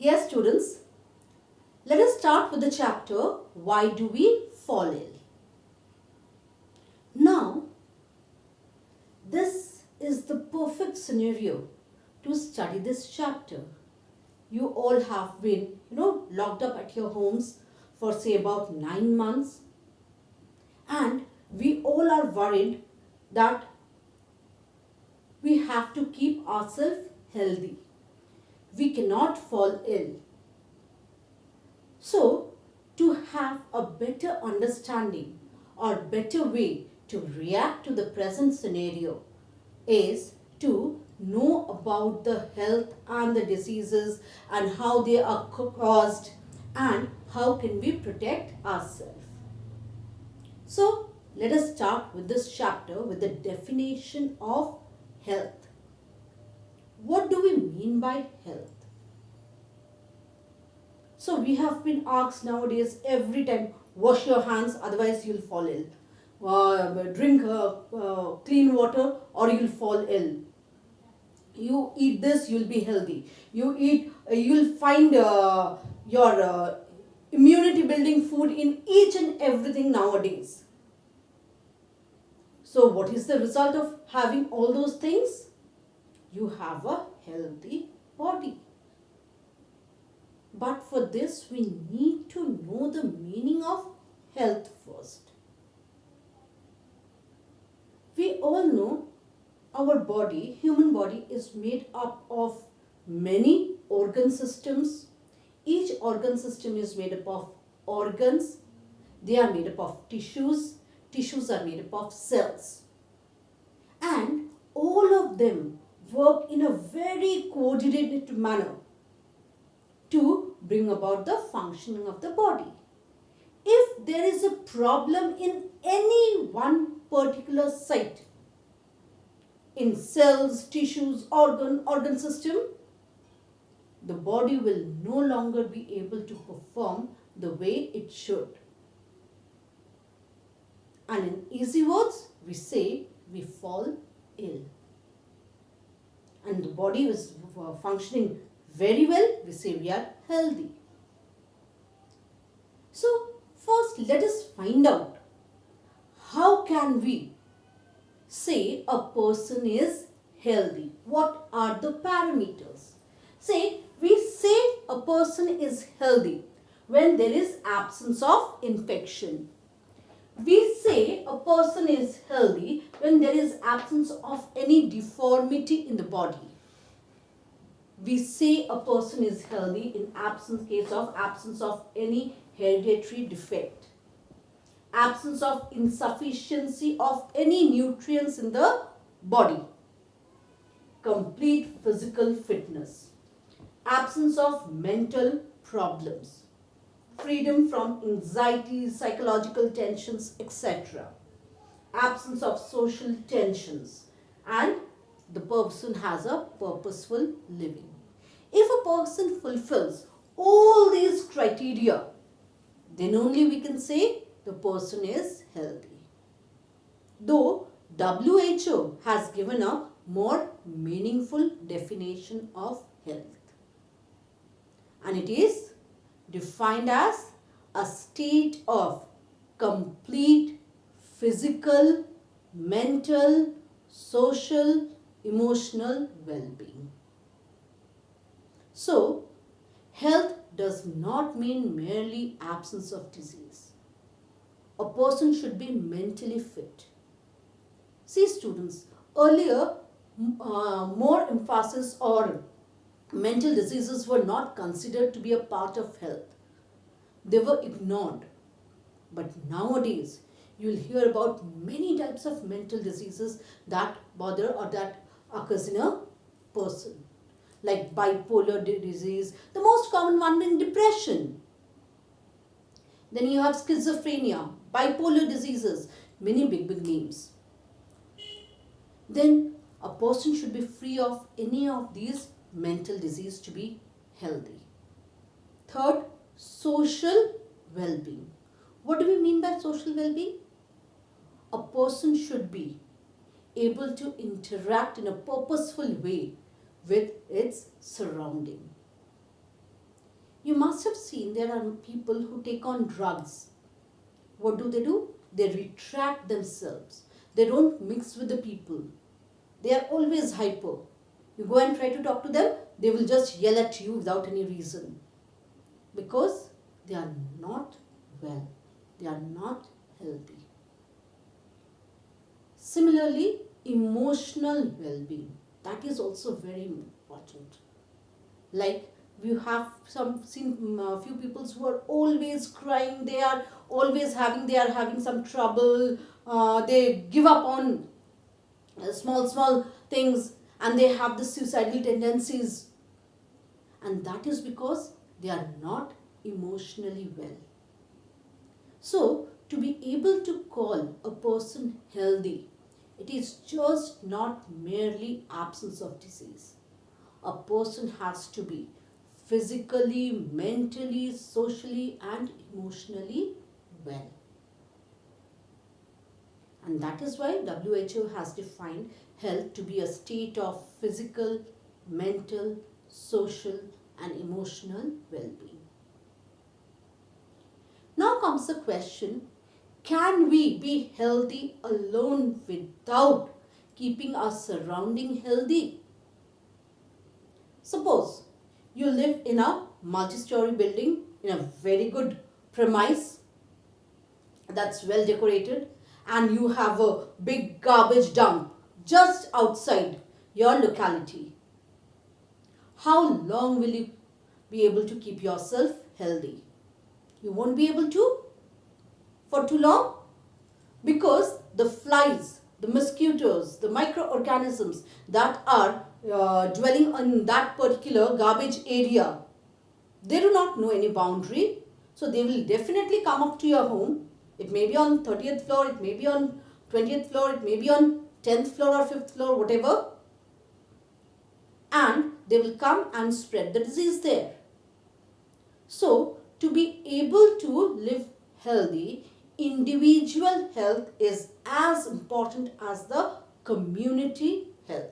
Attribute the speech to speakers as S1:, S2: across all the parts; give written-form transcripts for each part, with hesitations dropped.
S1: Yes, students, let us start with the chapter Why Do We Fall Ill? Now, this is the perfect scenario to study this chapter. You all have been, locked up at your homes for say about 9 months, and we all are worried that we have to keep ourselves healthy. We cannot fall ill. So, to have a better understanding or better way to react to the present scenario is to know about the health and the diseases and how they are caused and how can we protect ourselves. So, let us start with this chapter with the definition of health. What do we mean by health? So we have been asked nowadays every time, wash your hands, otherwise you'll fall ill. Drink clean water or you'll fall ill. You eat this, you'll be healthy. You'll find your immunity building food in each and everything nowadays. So what is the result of having all those things? You have a healthy body. But for this, we need to know the meaning of health first. We all know our body, human body, is made up of many organ systems. Each organ system is made up of organs. They are made up of tissues. Tissues are made up of cells. And all of them work in a very coordinated manner to bring about the functioning of the body. If there is a problem in any one particular site, in cells, tissues, organ system, the body will no longer be able to perform the way it should. And in easy words, we say we fall ill. And the body is functioning very well, we say we are healthy. So, first let us find out how can we say a person is healthy. What are the parameters? We say a person is healthy when there is absence of infection. We say a person is healthy when there is absence of any deformity in the body. We say a person is healthy in absence of any hereditary defect, absence of insufficiency of any nutrients in the body, complete physical fitness, absence of mental problems, freedom from anxiety, psychological tensions, etc., absence of social tensions, and the person has a purposeful living. If a person fulfills all these criteria, then only we can say the person is healthy. Though WHO has given a more meaningful definition of health, and it is defined as a state of complete physical, mental, social, emotional well-being. So, health does not mean merely absence of disease. A person should be mentally fit. See students, earlier more emphasis or mental diseases were not considered to be a part of health. They were ignored. But nowadays, you will hear about many types of mental diseases that bother or that occurs in a person. Like bipolar disease, the most common one being depression. Then you have schizophrenia, bipolar diseases, many big names. Then a person should be free of any of these mental disease to be healthy. Third, social well-being. What do we mean by social well-being? A person should be able to interact in a purposeful way with its surrounding. You must have seen there are people who take on drugs. What do? They retract themselves. They don't mix with the people. They are always hyper. You go and try to talk to them, they will just yell at you without any reason. Because they are not well. They are not healthy. Similarly, emotional well-being. That is also very important. Like we have seen few people who are always crying. They are having some trouble. They give up on small things, and they have the suicidal tendencies, and that is because they are not emotionally well. So to be able to call a person healthy, it is just not merely absence of disease. A person has to be physically, mentally, socially and emotionally well. And that is why WHO has defined health to be a state of physical, mental, social and emotional well-being. Now comes the question, can we be healthy alone without keeping our surrounding healthy? Suppose you live in a multi-story building in a very good premise that's well decorated, and you have a big garbage dump just outside your locality. How long will you be able to keep yourself healthy? You won't be able to for too long, because the flies, the mosquitoes, the microorganisms that are dwelling on that particular garbage area, they do not know any boundary. So they will definitely come up to your home. It may be on 30th floor, it may be on 20th floor, it may be on 10th floor or 5th floor, whatever. And they will come and spread the disease there. So to be able to live healthy, individual health is as important as the community health.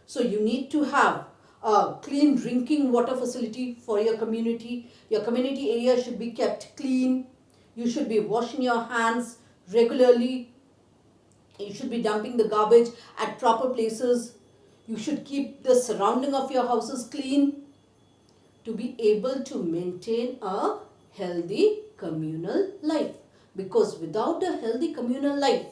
S1: So you need to have a clean drinking water facility for your community. Your community area should be kept clean. You should be washing your hands regularly. You should be dumping the garbage at proper places. You should keep the surrounding of your houses clean to be able to maintain a healthy communal life. Because without a healthy communal life,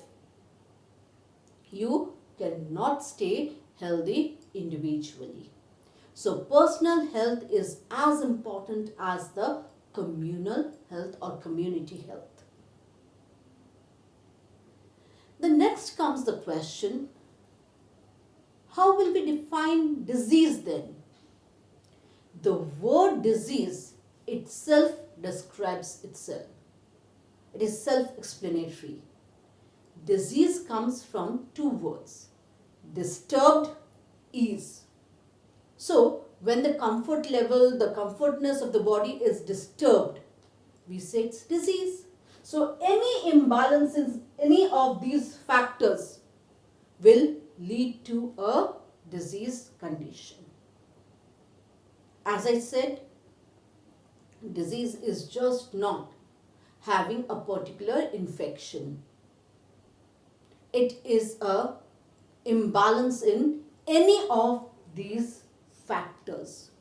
S1: you cannot stay healthy individually. So personal health is as important as the communal health or community health. The next comes the question, how will we define disease then? The word disease itself describes itself. It is self-explanatory. Disease comes from two words, disturbed, ease. So when the comfort level, the comfortness of the body is disturbed, we say it's disease. So any imbalance in any of these factors will lead to a disease condition. As I said, disease is just not having a particular infection. It is a imbalance in any of these factors.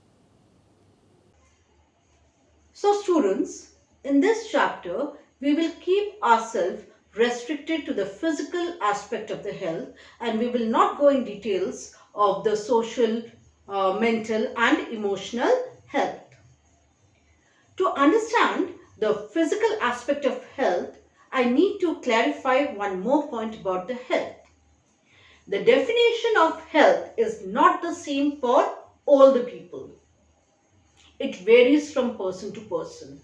S1: So students, in this chapter, we will keep ourselves restricted to the physical aspect of the health, and we will not go in details of the social, mental and emotional health. To understand the physical aspect of health, I need to clarify one more point about the health. The definition of health is not the same for all the people. It varies from person to person.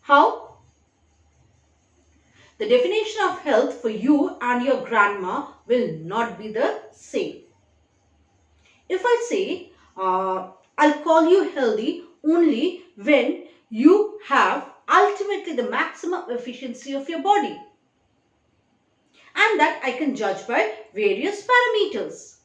S1: How? The definition of health for you and your grandma will not be the same. If I say, I'll call you healthy only when you have ultimately the maximum efficiency of your body, and that I can judge by various parameters.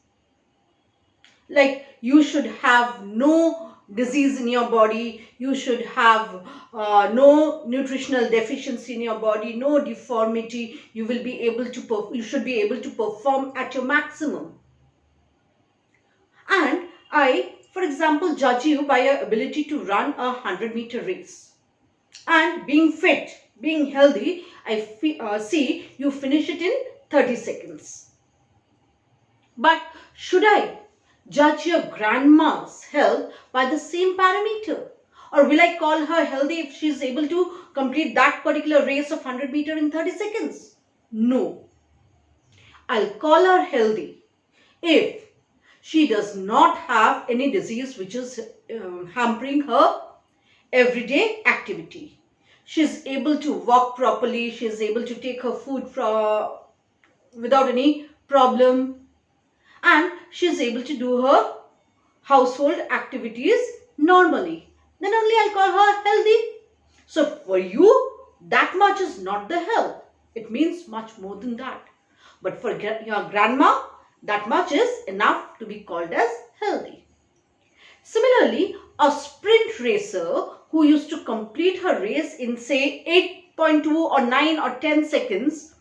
S1: Like you should have no disease in your body. You should have no nutritional deficiency in your body, no deformity. You will be able to you should be able to perform at your maximum. And I, for example, judge you by your ability to run a 100-meter race. And being fit, being healthy, I see you finish it in 30 seconds. But should I judge your grandma's health by the same parameter? Or will I call her healthy if she is able to complete that particular race of 100 meter in 30 seconds? No. I'll call her healthy if she does not have any disease which is hampering her everyday activity. She is able to walk properly. She is able to take her food without any problem. And she is able to do her household activities normally. Then only I'll call her healthy. So for you, that much is not the health. It means much more than that. But for your grandma, that much is enough to be called as healthy. Similarly, a sprint racer who used to complete her race in say 8.2 or 9 or 10 seconds,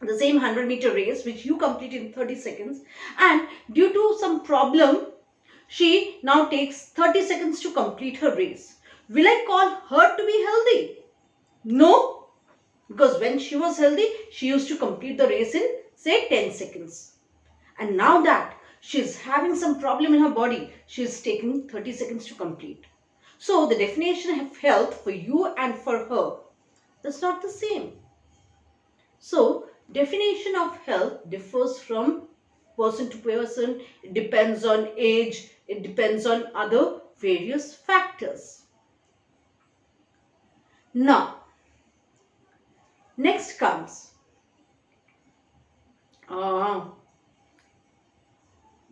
S1: the same 100-meter race which you complete in 30 seconds, and due to some problem, she now takes 30 seconds to complete her race. Will I call her to be healthy? No, because when she was healthy, she used to complete the race in say 10 seconds. And now that she is having some problem in her body, she is taking 30 seconds to complete. So the definition of health for you and for her is not the same. So definition of health differs from person to person. It depends on age. It depends on other various factors. Now, next comes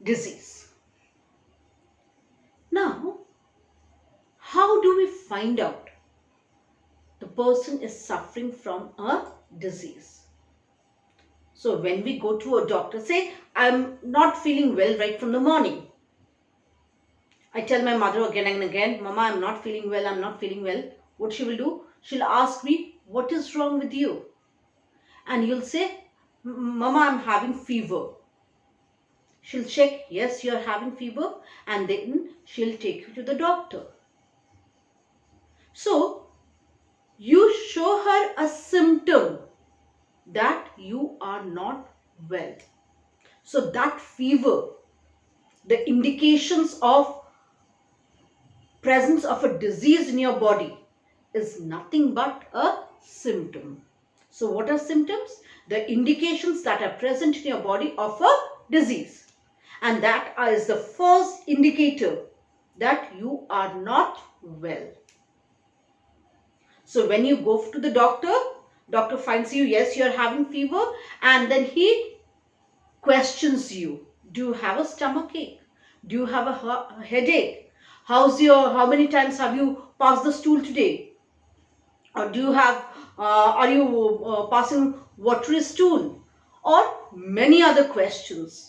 S1: disease. Now, how do we find out the person is suffering from a disease? So when we go to a doctor, say I'm not feeling well right from the morning. I tell my mother again and again, Mama, I'm not feeling well, I'm not feeling well. What she will do? She'll ask me, what is wrong with you? And you'll say, Mama, I'm having fever. She'll check, yes, you're having fever, and then she'll take you to the doctor. So, you show her a symptom that you are not well. So, that fever, the indications of presence of a disease in your body is nothing but a symptom. So, what are symptoms? The indications that are present in your body of a disease. And that is the first indicator that you are not well. So when you go to the doctor finds you, yes, you are having fever, and then he questions you. Do you have a stomach ache? Do you have a headache? How many times have you passed the stool today? Or do you have, are you passing watery stool? Or many other questions.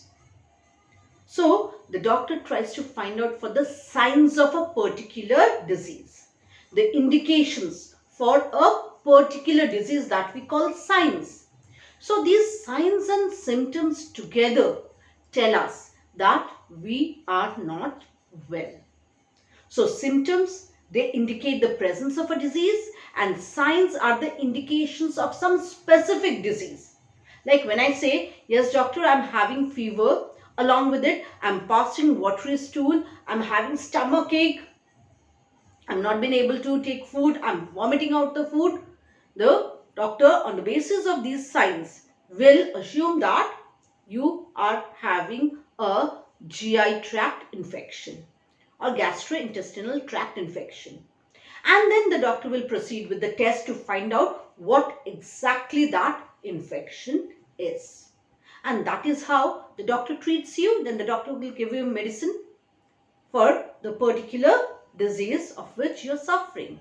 S1: So, the doctor tries to find out for the signs of a particular disease. The indications for a particular disease that we call signs. So, these signs and symptoms together tell us that we are not well. So, symptoms, they indicate the presence of a disease, and signs are the indications of some specific disease. Like when I say, yes doctor, I'm having fever. Along with it, I'm passing watery stool, I'm having stomach ache, I'm not been able to take food, I'm vomiting out the food. The doctor, on the basis of these signs, will assume that you are having a GI tract infection or gastrointestinal tract infection. And then the doctor will proceed with the test to find out what exactly that infection is. And that is how the doctor treats you. Then the doctor will give you medicine for the particular disease of which you are suffering.